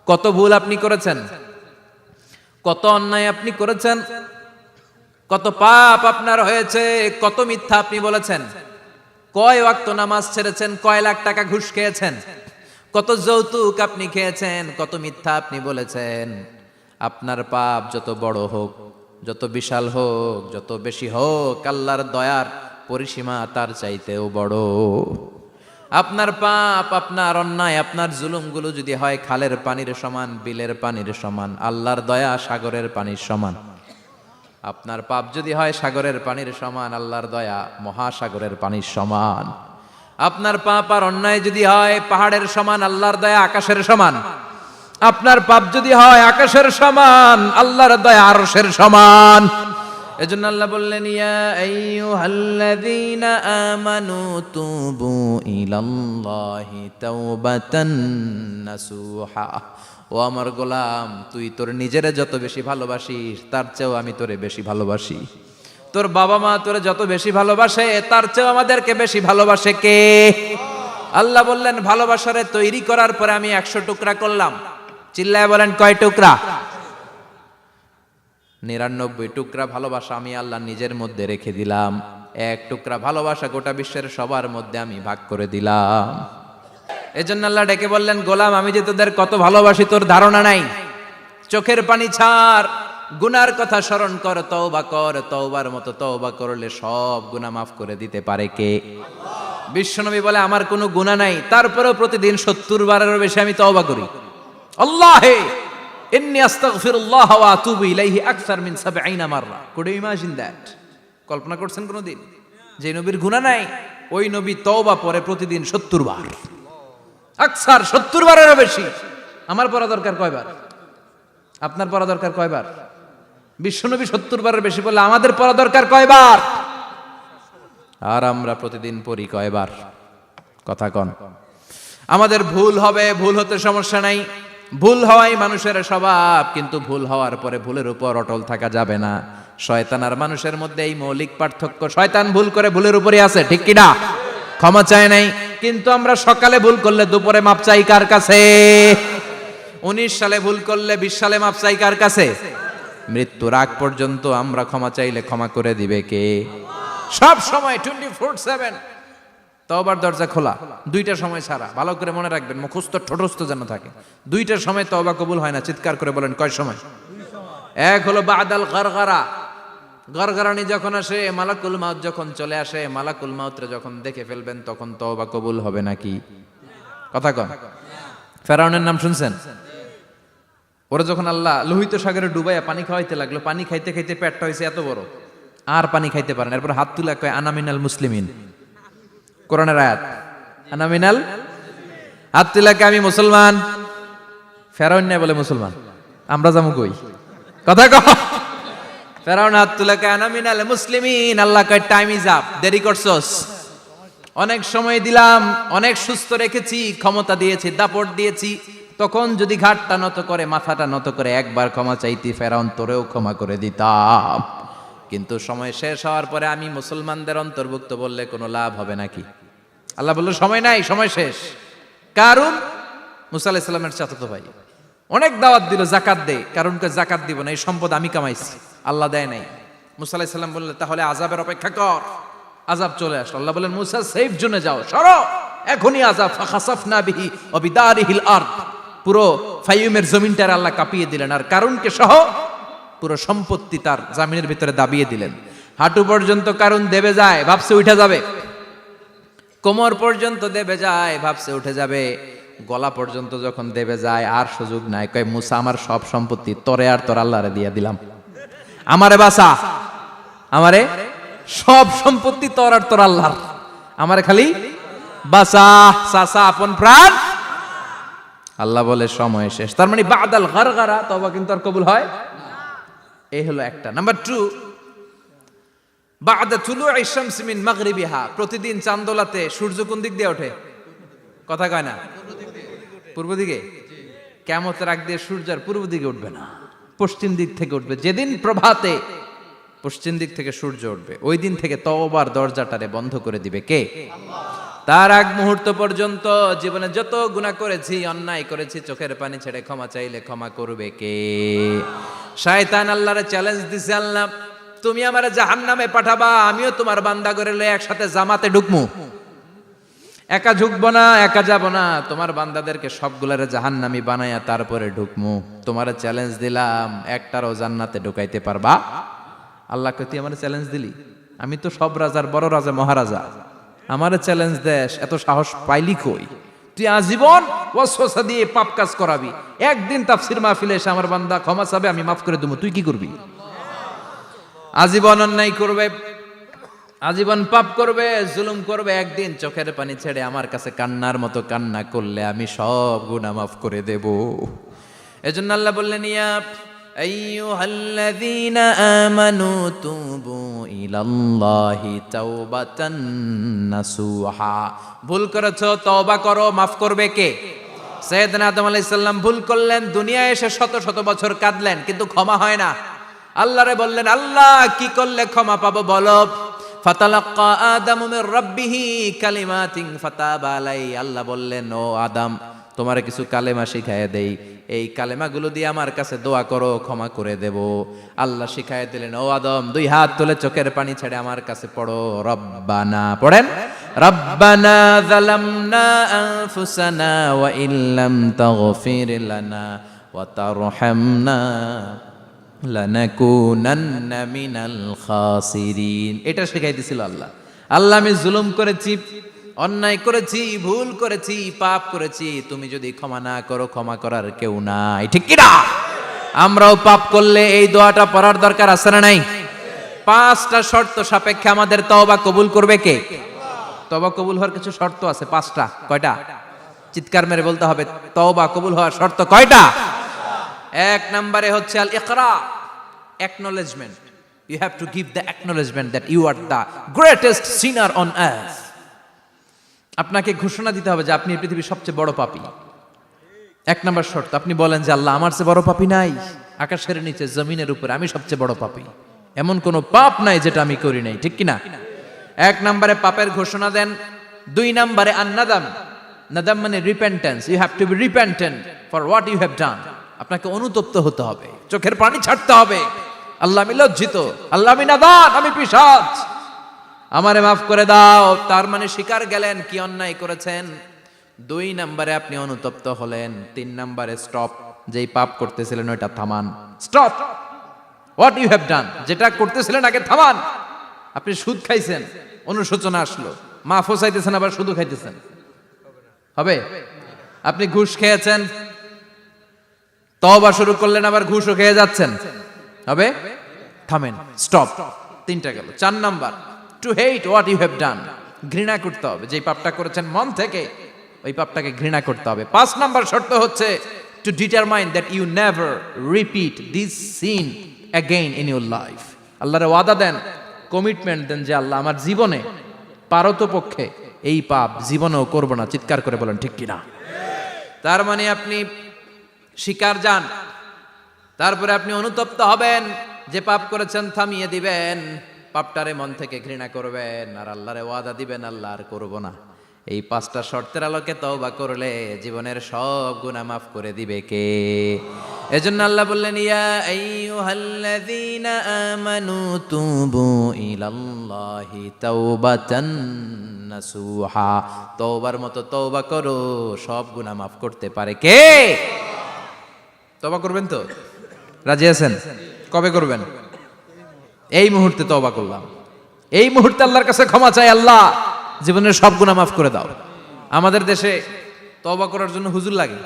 কত ভুল আপনি করেছেন, কত অন্যায় আপনি করেছেন, কত পাপ আপনার হয়েছে, কত মিথ্যা আপনি বলেছেন, কয় ওয়াক্ত নামাজ ছেড়েছেন, কয় লাখ টাকা ঘুষ খেয়েছেন, কত যৌতুক আপনি খেয়েছেন, কত মিথ্যা আপনি বলেছেন। আপনার পাপ যত বড় হোক, যত বিশাল হোক, যত বেশি হোক, আল্লাহর দয়ার পরিসীমা তার চাইতেও বড়। আপনার পাপ, আপনার অন্যায়, আপনার জুলুমগুলো যদি হয় খালের পানির সমান, বিলের পানির সমান, আল্লাহর দয়া সাগরের পানির সমান। আপনার পাপ যদি হয় সাগরের পানির সমান, আল্লাহর দয়া মহাসাগরের পানির সমান। আপনার পাপ আর অন্যায় যদি হয় পাহাড়ের সমান, আল্লাহর দয়া আকাশের সমান। আপনার পাপ যদি হয় আকাশের সমান, আল্লাহর দয়া আরশের সমান। এজন্য আল্লাহ বললেন, ইয়া আইয়ুহাল্লাযীনা আমানু তুবু ইলাল্লাহি তাওবাতান নাসুহা। ও আমার গোলাম, তুই তোর নিজেরে যত বেশি ভালোবাসিস তার চেয়েও আমি তোরে বেশি ভালোবাসি। তোর বাবা মা তোরে যত বেশি ভালোবাসে তার চেয়েও আমাদেরকে বেশি ভালোবাসে কে? আল্লাহ বললেন, ভালোবাসারে তৈরি করার পরে আমি 100 টুকরা করলাম। চিল্লায় বলেন, কয় টুকরা? 99 টুকরা ভালোবাসা আমি আল্লাহ নিজের মধ্যে রেখে দিলাম। 1 টুকরা ভালোবাসা গোটা বিশ্বের সবার মধ্যে আমি ভাগ করে দিলাম। এজন্য আল্লাহ ডেকে বললেন, গোলাম আমি যে তোদের কত ভালোবাসি তোর ধারণা নাই। চোখের পানি ছাড়, গুনার কথা স্মরণ কর, তওবা কর। তওবার মতো তওবা করলে সব গুনাহ মাফ করে দিতে পারে কে? বিশ্বনবী বলে, আমার কোনো গুনাহ নাই, তারপরেও প্রতিদিন 70 বারেরও বেশি আমি তওবা করি। আল্লাহে ইন্নী আস্তাগফিরুল্লাহ ওয়া আতুবু ইলাইহি আকসার মিন 70 মাররা। Could you imagine that? কল্পনা করছেন কোনদিন যে নবীর গুনাহ নাই, ওই নবী তওবা পড়ে প্রতিদিন 70 বার, আকসার 70 বারেরও বেশি। আমার পড়া দরকার কয়বার? আপনার পড়া দরকার কয়বার? বিশ্বনবী 70 বারের বেশি বললে আমাদের পড়া দরকার কয়বার? আর আমরা প্রতিদিন পড়ি কয়বার? কথা কন। আমাদের ভুল হবে, ভুল হতে সমস্যা নাই, ভুল হওয়াই মানুষের স্বভাব, কিন্তু ভুল হওয়ার পরে ভুলের উপর অটল থাকা যাবে না। শয়তান আর মানুষের মধ্যে এই মৌলিক পার্থক্য। শয়তান ভুল করে ভুলের উপরই আছে, ঠিক কি না? ক্ষমা চায় নাই, কিন্তু আমরা সকালে ভুল করলে দুপুরে মাপ চাই কার কাছে? 19 সালে ভুল করলে 20 সালে মাপ চাই কার কাছে? মৃত্যুর আগ পর্যন্ত আমরা ক্ষমা চাইলে ক্ষমা করে দিবে কে? সব সময় 24/7 তওবার দরজা খোলা, 2টা সময় ছাড়া। ভালো করে মনে রাখবেন, মুখস্থ ঠোঁটস্থ যেন থাকে। 2টার সময় তওবা কবুল হয় না। চিৎকার করে বলেন, কয় সময়? এক হলো বাদাল গারগারা, গরগরানি যখন আসে, মালাকুল মাউত যখন চলে আসে, মালাকুল মাউতরে যখন দেখে ফেলবেন তখন তওবা কবুল হবে নাকি? কথা কন। ফেরাউনের নাম শুনছেন? ওরা যখন আল্লাহ লোহিত সাগরে ডুবাইয়া পানি খাওয়াইতে লাগলো, পানি খাইতে খাইতে পেটটা হয়েছে এত বড়, আর পানি খাইতে পারেন। এরপর হাত তুলে কয়, আনা মিনাল মুসলিমিন। কোরআনের আয়াত, আনা মিনাল, হাত তুলে কয় আমি মুসলমান। ফেরাউন না বলে মুসলমান, আমরা যাবো কই? কথা কন। ফেরাউন হাত তুলে কয় আনা মিনাল মুসলিমিন। আল্লাহ কয়, টাইম ইজ আপ, দেরি করছস। অনেক সময় দিলাম, অনেক সুস্থ রেখেছি, ক্ষমতা দিয়েছি, দাপট দিয়েছি, তখন যদি ঘাটটা নত করে, মাথাটা নত করে একবার ক্ষমা চাইতি, ফেরাউন তোরেও ক্ষমা করে দিতাম। কিন্তু সময় শেষ হওয়ার পরে আমি মুসলমানদের অন্তর্ভুক্ত বললে কোনো লাভ হবে নাকি? আল্লাহ বলল, সময় নাই, সময় শেষ। কারণ মুসা আলাইহিস সালামের চাচাতো ভাই অনেক দাওয়াত দিল, জাকাত দে। কারণকে জাকাত দিব না, এই সম্পদ আমি কামাইছি, আল্লাহ দেয় নাই। মুসা আলাইহিস সালাম বললেন, তাহলে আযাবের অপেক্ষা কর। আযাব চলে আসলো। আল্লাহ বলেন, মুসা সেফ জোনে যাও, সরো, এখনই আযাব। ফাখাসাফনা বিহি ওয়া বিদারিহিল আরদ। পুরো ফাইয়ুমের জমিনটার আল্লাহ কাঁপিয়ে দিলেন, আর কারুনকে সহ পুরো সম্পত্তি তার জামিনের ভিতরে দাবিয়ে দিলেন। হাঁটু পর্যন্ত কারুন দেবে যায়, ভাবছে উঠে যাবে। কোমর পর্যন্ত দেবে যায়, ভাবছে উঠে যাবে। গলা পর্যন্ত যখন দেবে যায়, আর সুযোগ নাই। কয়, মুসা আমার সব সম্পত্তি তোরে আর তোর আল্লাহরে দিয়ে দিলাম, আমারে বাঁচা, আমারে সব সম্পত্তি তোর আর তোর আল্লাহর, আমারে খালি বাঁচা, চাচা আপন প্রাণ। আল্লাহ বলে, সময় শেষ। তার মানে বাদাল গারগারা তওবা কিন্তু আর কবুল হয়। এই হলো একটা। নাম্বার 2, বাদা তুলুই শামসি মিন মাগরিবিহা। প্রতিদিন চাঁদোলাতে সূর্য কোন দিক দিয়ে ওঠে? কথা কয় না? পূর্ব দিকে। কিয়ামতের আগ দিয়ে সূর্য আর পূর্ব দিকে উঠবে না, পশ্চিম দিক থেকে উঠবে। যেদিন প্রভাতে পশ্চিম দিক থেকে সূর্য উঠবে, ওই দিন থেকে তওবার দরজাটারে বন্ধ করে দিবে কে? আল্লাহ। তার আগ মুহূর্ত পর্যন্ত জীবনে যত গুনাহ করেছি, অন্যায় করেছি, চোখের পানি ছেড়ে ক্ষমা চাইলে ক্ষমা করবে কে? শয়তান আল্লাহরে চ্যালেঞ্জ দিছে, আল্লাহ তুমি আমারে জাহান্নামে পাঠাবা, আমিও তোমার বান্দা করে লয়ে একসাথে জামাতে ঢুকমু। একা ঢুকবো না, একা যাব না, তোমার বান্দাদেরকে সবগুলারে জাহান্নামী বানায়া তারপরে ঢুকমু। তোমারে চ্যালেঞ্জ দিলাম, একটারও জান্নাতে ঢুকাইতে পারবা? আল্লাহকে তুই আমার চ্যালেঞ্জ দিলি? আমি তো সব রাজার বড় রাজা, মহারাজা, আমার চ্যালেঞ্জ দেশ, এত সাহস পাইলি কই? তুই আজীবন ওয়াসওয়াসা দিয়ে পাপ কাজ করাবি, একদিন তাফসীর মাহফিলে এসে আমার বান্দা ক্ষমা চাবে, আমি মাফ করে দেবো, তুই কি করবি? আজীবন অন্যায় করবে, আজীবন পাপ করবে, জুলুম করবে, একদিন চোখের পানি ছেড়ে আমার কাছে কান্নার মতো কান্না করলে আমি সব গুনাহ মাফ করে দেব। এজন্য আল্লাহ বললেন, ইয়া আইয়ুহাল্লাযীনা আমানু তুবু ইলাল্লাহি তাওবাতান নাসুহা। ভুল করেছো, তওবা করো, মাফ করবে কে? সাইয়েদনা আদম আলাইহিস সালাম ভুল করলেন, দুনিয়ায় এসে শত শত বছর কাঁদলেন, কিন্তু ক্ষমা হয় না। আল্লাহরে বললেন, আল্লাহ কি করলে ক্ষমা পাবো বলো? ফাতালাক্কা আদামু মির রাব্বিহি কালিমাতিন ফাতাবা আলাইহি। আল্লাহ বললেন, ও আদম, তোমারে কিছু কালেমা শিখায় দেই, এই কালেমাগুলো দিয়ে আমার কাছে দোয়া করো, ক্ষমা করে দেব। আল্লাহ শিখায় দিলেন, ও আদম, দুই হাত তুলে চোখের পানি ছেড়ে আমার কাছে পড়ো, রব্বানা, পড়েন, রব্বানা যালামনা আনফুসানা ওয়া ইল্লাম তাগফির লানা ওয়া তারহামনা লানাকুনান্না মিনাল খাসিরিন। এটা শিখাই দিছিল আল্লাহ। আল্লাহ, আমি জুলুম করেছি, অন্যায় করেছি, ভুল করেছি, পাপ করেছি, তুমি যদি ক্ষমা না করো, ক্ষমা করার কেউ নাই, ঠিক কি না? আমরাও পাপ করলে এই দোয়াটা পড়ার দরকার আছে না নাই? 5টা শর্ত সাপেক্ষে আমাদের তওবা কবুল করবে কে? তওবা কবুল হওয়ার কিছু শর্ত আছে, 5টা। কয়টা? চিৎকার মেরে বলতে হবে, তওবা কবুল হওয়ার শর্ত কয়টা? 1 নম্বরে হচ্ছে আল ইকরা, acknowledgement. You have to give the acknowledgement that you are the greatest sinner on earth. আপনাকে ঘোষণা দিতে হবে যে আপনি এই পৃথিবীর সবচেয়ে বড় পাপী। 1 নম্বর শর্ত, আপনি বলেন যে আল্লাহ, আমার চেয়ে বড় পাপী নাই, আকাশের নিচে জমিনের উপরে আমি সবচেয়ে বড় পাপী, এমন কোনো পাপ নাই যেটা আমি করি নাই, ঠিক কি না? 1 নম্বরে পাপের ঘোষণা দেন। 2 নম্বরে আন-নাদাম, নাদাম মানে repentance. You have to be repentant for what you have done. আপনাকে অনুতপ্ত হতে হবে, চোখের পানি ছাড়তে হবে, আল্লাহ আমি লজ্জিত, আল্লাহ আমি নাদান, আমি পিশাচ, আমারে মাফ করে দাও। তার মানে স্বীকার গেলেন কি অন্যায় করেছেন। 2 নম্বরে আপনি অনুতপ্ত হলেন। 3 নম্বরে স্টপ, যেই পাপ করতেছিলেন ওইটা থামান, stop what you have done, যেটা করতেছিলেন আগে থামান। আপনি সুদ খাইছেন, অনুশোচনা আসলো, মাফও চাইতেছেন, আবার সুদও খাইতেছেন, হবে? আপনি ঘুষ খেয়েছেন, তওবা শুরু করলেন, আবার ঘুষও খেয়ে যাচ্ছেন, হবে? থামেন, স্টপ। 3টা গেল। 4 number, to hate what you have done, ঘৃণা করতে হবে, যেই পাপটা করেছেন মন থেকে ওই পাপটাকে ঘৃণা করতে হবে। 5 নাম্বার শর্ত হচ্ছে to determine that you never repeat this sin again in your life. আল্লাহর ওয়াদা দেন, কমিটমেন্ট দেন যে আল্লাহ আমার জীবনে পারতপক্ষে এই পাপ জীবনেও করব না। চিৎকার করে বলেন ঠিক কিনা? তার মানে আপনি স্বীকার যান, তারপরে আপনি অনুতপ্ত হবেন, যে পাপ করেছেন থামিয়ে দিবেন, পাপটারে মন থেকে ঘৃণা করবেন, আর আল্লাহরে ওয়াদা দিবেন আল্লাহ আর করব না। এই 5টা শর্তের আলোকে তওবা করলে জীবনের সব গুনাহ মাফ করে দিবে কে? এজন্য আল্লাহ বললেন, ইয়া আইয়ুহাল্লাযীনা আমানু তুবু ইলাল্লাহি তাওবাতান নাসুহা। তওবার মতো তওবা করো, সব গুনাহ মাফ করতে পারে কে? তওবা করবেন তো? রাজি আছেন? কবে করবেন? এই মুহূর্তে তওবা করলাম, এই মুহূর্তে আল্লাহর কাছে ক্ষমা চাই, আল্লাহ জীবনের সব গুনাহ মাফ করে দাও। আমাদের দেশে তওবা করার জন্য হুজুর লাগে,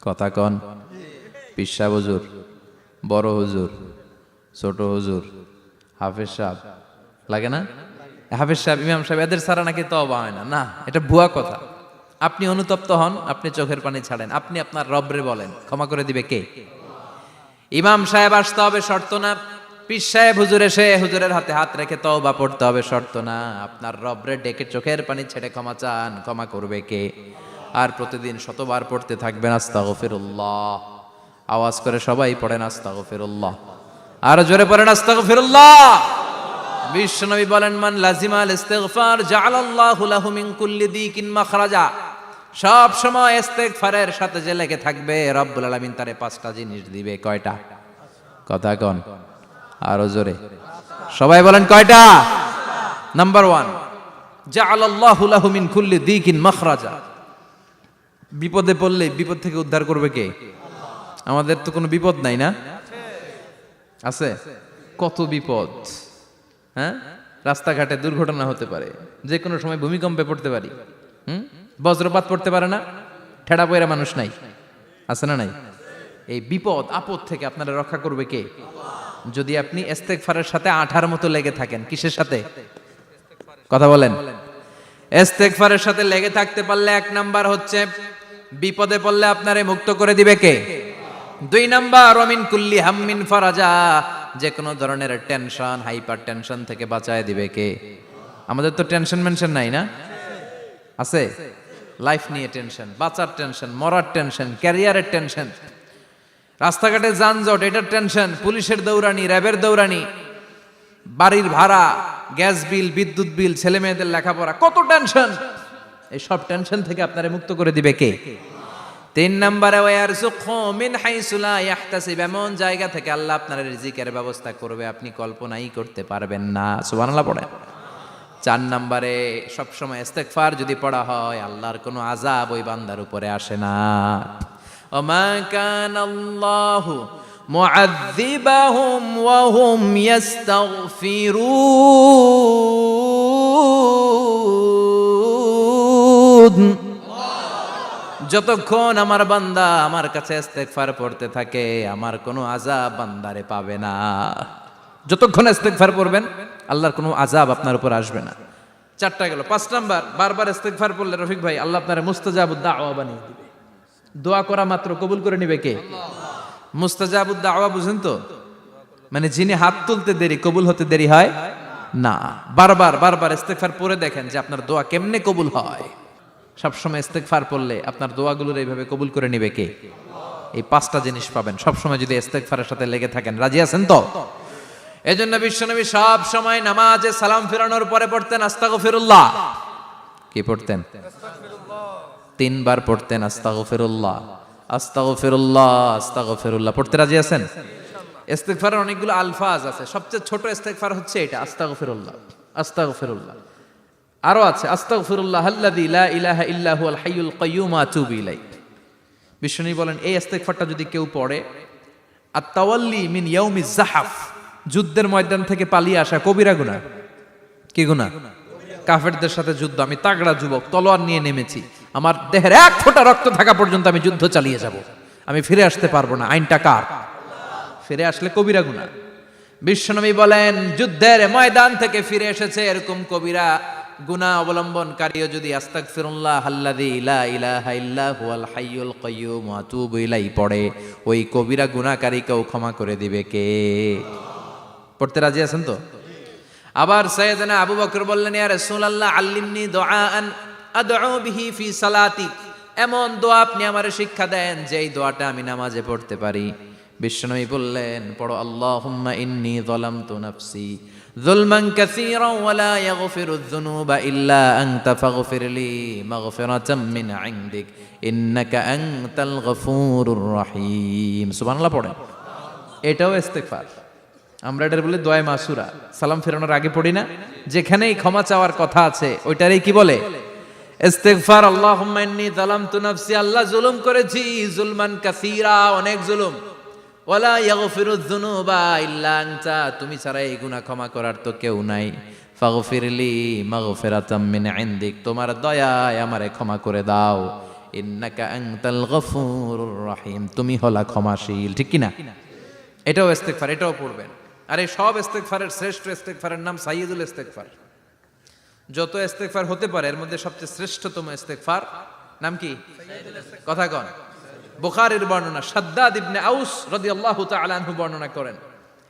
কথা কন, পীর সাহেব হুজুর, বড় হুজুর, ছোট হুজুর, হাফেজ সাহেব লাগে না? হাফেজ সাহেব, ইমাম সাহেব, এদের ছাড়া নাকি তওবা হয় না। না, এটা ভুয়া কথা। আপনি অনুতপ্ত হন, আপনি চোখের পানি ছাড়েন, আপনি আপনার রবরে বলেন, ক্ষমা করে দিবে কে? ইমাম সাহেব আসতে হবে শর্ত না, পীর সাহেব হুজুর এসে হুজুরের হাতে হাত রেখে তওবা পড়তে হবে শর্ত না। আপনার রবরে ডেকে চোখের পানি ছেড়ে ক্ষমা চান, ক্ষমা করবে কে? আর প্রতিদিন শতবার পড়তে থাকবেন আস্তাগফিরুল্লাহ। আওয়াজ করে সবাই পড়েন আস্তাগফিরুল্লাহ, আর জোরে পড়েন আস্তাগফিরুল্লাহ। বিশ্বনবী বলেন, মান লাজিমাল ইস্তিগফার জাআলাল্লাহু লাহু মিন কুল্লি দিকিন মাখরাজা। সব সময় ইস্তিগফারের সাথে যে লেগে থাকবে, রব্বুল আলামিন তারে 5টা জিনিস দিবে। কয়টা? কথা কোন, আরো জোরে সবাই বলেন কয়টা? নাম্বার 1, জাআলাল্লাহু লাহু মিন কুল্লি দিকিন মাখরাজা। বিপদে পড়লে বিপদ থেকে উদ্ধার করবে কে? আমাদের তো কোনো বিপদ নাই না? আছে? কত বিপদ, হ্যাঁ? রাস্তাঘাটে দুর্ঘটনা হতে পারে, যে কোনো সময় ভূমিকম্পে পড়তে পারি, বজ্রপাত পড়তে পারে না, ঠেড়া পয়রা মানুষ নাই, আছে না নাই? এই বিপদ আপদ থেকে আপনারা রক্ষা করবে কে? যদি আপনি ইস্তেগফারের সাথে আঠার মতো লেগে থাকেন। কিসের সাথে? কথা বলেন। ইস্তেগফারের সাথে লেগে থাকতে পারলে 1 নাম্বার হচ্ছে বিপদে পড়লে আপনারে মুক্ত করে দিবে কে? 2 নাম্বার ওমিন কুল্লি হাম্মিন ফারাজা, যে কোনো ধরনের টেনশন, হাইপার টেনশন থেকে বাঁচায় দিবে কে? আমাদের তো টেনশন মেনশন নাই না? আছে? লাইফ নিয়ে টেনশন, বাঁচার টেনশন, মরার টেনশন, ক্যারিয়ারের টেনশন, রাস্তাঘাটে যানজট এটার টেনশন, পুলিশের দৌড়ানি, র্যাবের দৌড়ানি, বাড়ির ভাড়া, গ্যাস বিল, বিদ্যুৎ বিল, ছেলে মেয়েদের লেখাপড়া, কত টেনশন। এই সব টেনশন থেকে আপনারে মুক্ত করে দিবে কে? 3 নম্বরে ওয়ারযুকহু মিন হাইসু লা ইয়াহতাসিব, এমন জায়গা থেকে আল্লাহ আপনার রিজিকের ব্যবস্থা করবে আপনি কল্পনাই করতে পারবেন না। সুবহানাল্লাহ পড়েন। 4 নম্বরে সবসময় ইস্তেগফার যদি পড়া হয়, আল্লাহর কোনো আযাব ওই বান্দার উপরে আসে না। ওমা কানাল্লাহু মুআযযিবাহুম ওয়া হুম ইস্তাগফিরুন। যতক্ষণ আমার বান্দা আমার কাছে ইস্তেগফার পড়তে থাকে, আমার কোনো আযাব বান্দারে পাবে না। যতক্ষণ ইস্তেগফার পড়বেন, আল্লাহর কোনো আযাব আপনার উপর আসবে না। 4টা গেল। 5 নাম্বার, বারবার ইস্তেগফার পড়লে রফিক ভাই আল্লাহ আপনার মুস্তাজাবুদ দাওয়া বানিয়ে দিবে। দোয়া করা মাত্র কবুল করে নিবে কে? মুস্তাজাবুদ দাওয়া বুঝেন তো? মানে যিনি হাত তুলতে দেরি, কবুল হতে দেরি হয় না। বারবার বারবার ইস্তেগফার পড়ে দেখেন যে আপনার দোয়া কেমনে কবুল হয়। সবসময় ইস্তেগফার পড়লে আপনার দোয়াগুলোর এইভাবে কবুল করে নিবে কে? এই 5টা জিনিস পাবেন সবসময় যদি ইস্তেগফারের সাথে লেগে থাকেন। রাজি আছেন তো? এজন্য বিশ্বনবী সব সময় নামাজে সালাম ফিরানোর পরে পড়তেন আস্তাগফিরুল্লাহ। কি পড়তেন? 3 বার পড়তেন আস্তাগফিরুল্লাহ, আস্তাগফিরুল্লাহ, আস্তাগফিরুল্লাহ। পড়তে রাজি আছেন? ইস্তেগফারের অনেকগুলো আলফাজ আছে, সবচেয়ে ছোট ইস্তেগফার হচ্ছে এটা, আস্তাগফিরুল্লাহ, আস্তাগফিরুল্লাহ। আরো আছে আস্তাগফিরুল্লাহ আল্লাযী লা ইলাহা ইল্লা হুয়াল হাইয়ুল কাইয়্যুম ওয়া আতুবু ইলাইহি। বিশ্বনবী বলেন এই ইস্তেগফারটা যদি কেউ পড়ে, আত-তাওয়াল্লি মিন ইয়াউমিজ যাহাফ, যুদ্ধের ময়দান থেকে পালিয়ে আসা কবিরা গুনাহ। কি গুনাহ? কাফেরদের সাথে যুদ্ধ, আমি তাগড়া যুবক, তলোয়ার নিয়ে নেমেছি, আমার দেহের 1 ফোঁটা রক্ত থাকা পর্যন্ত আমি যুদ্ধ চালিয়ে যাব, আমি ফিরে আসতে পারবো না। আইনটা কার? ফিরে আসলে কবিরা গুনাহ। বিশ্বনবী বলেন যুদ্ধের ময়দান থেকে ফিরে এসেছে এরকম কবিরা গুনাহ অবলম্বনকারীও যদি আস্তাগফিরুল্লাহ আল্লাযী লা ইলাহা ইল্লা হুয়াল হাইয়ুল কাইয়্যুম ওয়া আতুবু ইলাইহি পড়ে, ওই কবিরা গুনাহকারীকেও ক্ষমা করে দিবে কে? পড়তে রাজি আছেন তো? আবার সাইয়েদনা আবু বকর বললেন, ইয়া রাসূলুল্লাহ আল্লিমনি দুআআন আদউ বিহি ফি সালাতি, এমন দোয়া আপনি আমারে শিক্ষা দেন যেই দোয়াটা আমি নামাজে পড়তে পারি। বিশ্বনবী বললেন পড়ো, আল্লাহুম্মা ইন্নী যালামতু নাফসি যুলমান কাসীরান ওয়া লা ইয়াগফিরুয যুনুবা ইল্লা আনতা ফাগফিরলি মাগফিরাতাম মিন ইনদিক ইন্নাকা আনতাল গফুরুর রহিম। সুবহানাল্লাহ পড়েন। এটাও ইস্তেগফার। আমরা এটার বলে দোয়া মাসুরা, সালাম ফেরানোর আগে পড়ি না? যেখানেই ক্ষমা চাওয়ার কথা আছে ওইটারই কি বলে? ইস্তেগফার। আল্লাহুম্মা ইন্নী যালামতু নাফসি, আল্লাহ জুলুম করেছি, যুলমান কাসীরা, অনেক জুলুম, ওয়ালা ইয়াগফিরুয যুনুবা ইল্লা আনতা, তুমি ছাড়া এই গুনাহ ক্ষমা করার তো কেউ নাই। ফাগফিরলি মাগফিরাতাম মিন ইনদিক, তোমার দয়ায় আমারে ক্ষমা করে দাও। ইন্নাকা আনতাল গফুরুর রহিম, তুমি হলা ক্ষমাশীল। ঠিক কি না? এটাও ইস্তেগফার, এটাও পড়বেন। আর এই সব ইস্তেগফারের শ্রেষ্ঠ ইস্তেগফারের নাম সাইয়্যিদুল ইস্তেগফার। যত ইস্তেগফার হতে পারে এর মধ্যে সবচেয়ে শ্রেষ্ঠতম ইস্তেগফার নাম কি? কথা কন। বুখারীর বর্ণনা, শাদ্দাদ ইবনে আউস রাদিয়াল্লাহু তাআলা আনহু বর্ণনা করেন,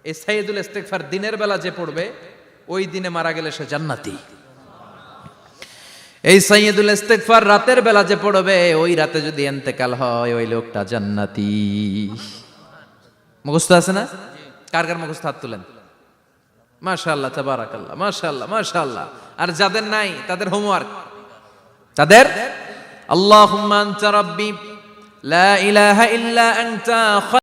এই সাইয়্যিদুল ইস্তেগফার দিনের বেলা যে পড়বে ওই দিনে মারা গেলে সে জান্নাতি। এই সাইয়্যিদুল ইস্তেগফার রাতের বেলা যে পড়বে ওই রাতে যদি ইন্তেকাল হয় ওই লোকটা জান্নাতি। মুখস্থ আছে না? কার কার মুখস্থ? হাত তুলেন। মাশাআল্লাহ, তাবারাকাল্লাহ, মাশাআল্লাহ, মাশাআল্লাহ। আর যাদের নাই তাদের হোমওয়ার্ক, তাদের আল্লাহুম্মা আনতা রাব্বি লা ইলাহা ইল্লা আনতা